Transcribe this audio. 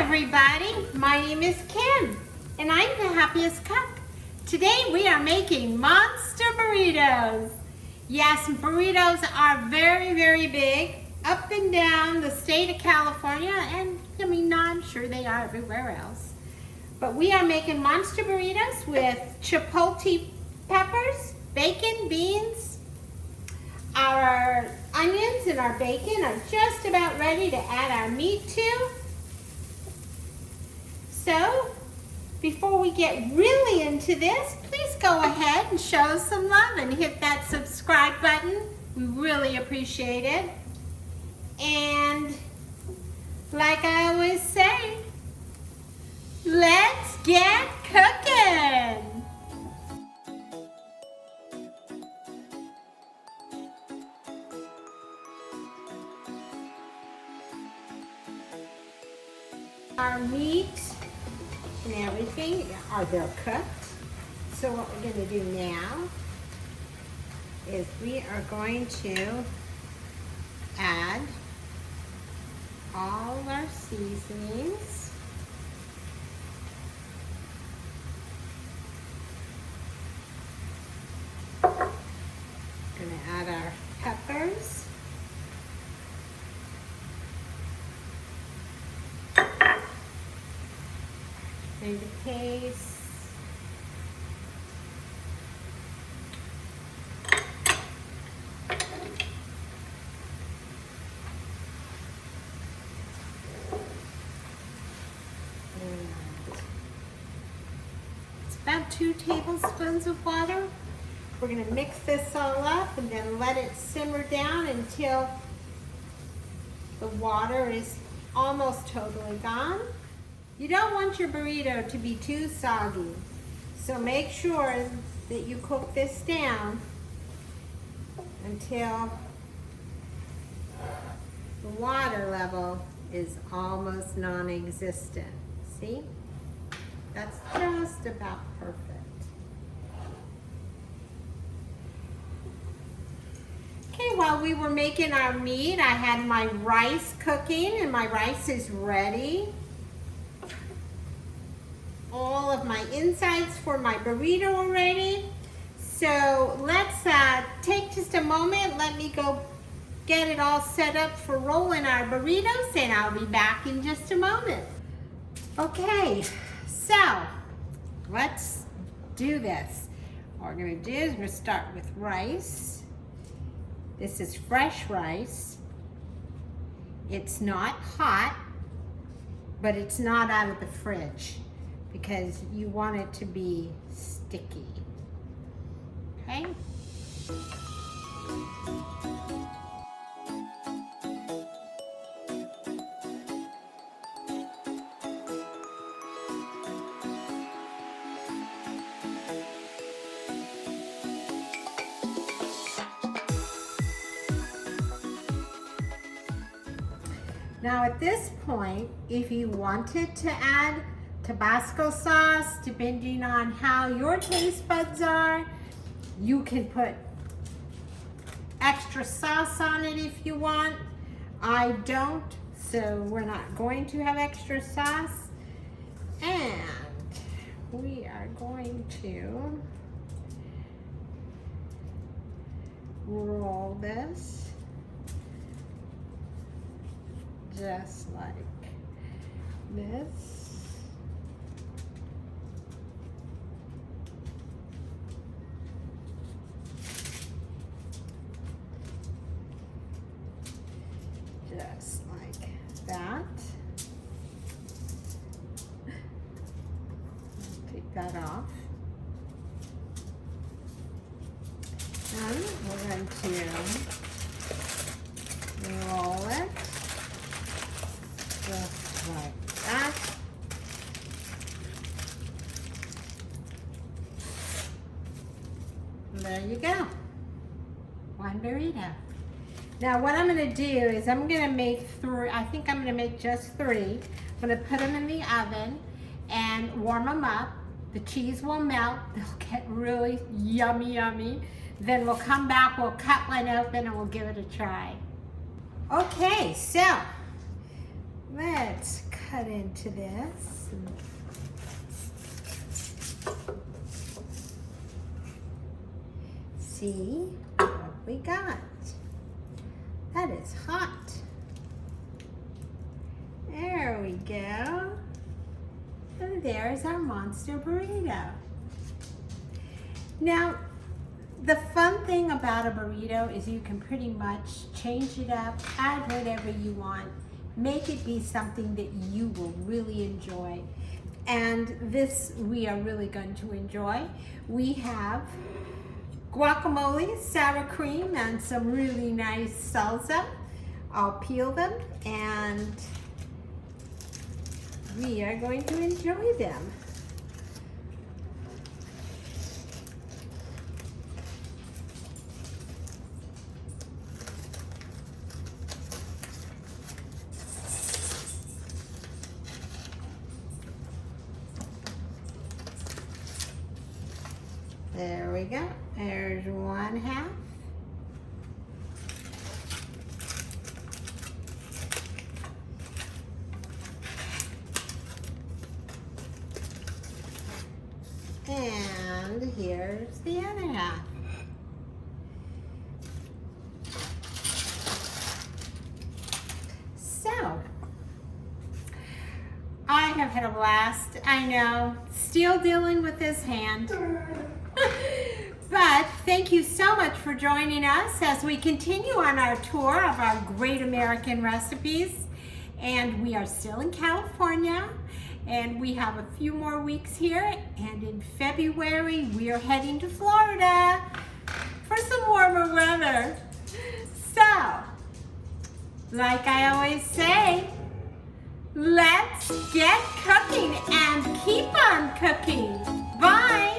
everybody, my name is Kim and I'm the Happiest Cook. Today we are making monster burritos. Yes, burritos are very, very big up and down the state of California, and I'm sure they are everywhere else. But we are making monster burritos with chipotle peppers, bacon, beans. Our onions and our bacon are just about ready to add our meat to. So, before we get really into this, please go ahead and show us some love and hit that subscribe button. We really appreciate it. And like I always say, let's get cooking. Our meat and everything they're cooked. So what we're going to do now is we are going to add all of our seasonings. We're going to add our peppers. Tomato paste. It's about 2 tablespoons of water. We're going to mix this all up and then let it simmer down until the water is almost totally gone. You don't want your burrito to be too soggy, so make sure that you cook this down until the water level is almost non-existent. See? That's just about perfect. Okay, while we were making our meat, I had my rice cooking, and my rice is ready. All of my insides for my burrito are ready. So let's take just a moment. Let me go get it all set up for rolling our burritos, and I'll be back in just a moment. Okay, so let's do this. What we're going to do is we're going to start with rice. This is fresh rice. It's not hot, but it's not out of the fridge, because you want it to be sticky, okay? Now at this point, if you wanted to add Tabasco sauce, depending on how your taste buds are, you can put extra sauce on it if you want. I don't, so we're not going to have extra sauce. And we are going to roll this just like this. Just like that. Take that off. And we're going to roll it just like that. And there you go. One burrito. Now what I'm going to do is I'm going to make 3, I think I'm going to make just 3. I'm going to put them in the oven and warm them up. The cheese will melt. They'll get really yummy, yummy. Then we'll come back, we'll cut one open, and we'll give it a try. Okay, so let's cut into this. See what we got. That is hot. There we go. And there's our monster burrito. Now, the fun thing about a burrito is you can pretty much change it up, add whatever you want, make it be something that you will really enjoy. And this we are really going to enjoy. We have guacamole, sour cream, and some really nice salsa. I'll peel them and we are going to enjoy them. There we go. There's one half. And here's the other half. So, I have had a blast. I know, still dealing with this hand. But thank you so much for joining us as we continue on our tour of our great American recipes. And we are still in California, and we have a few more weeks here. And in February, we are heading to Florida for some warmer weather. So, like I always say, let's get cooking and keep on cooking. Bye.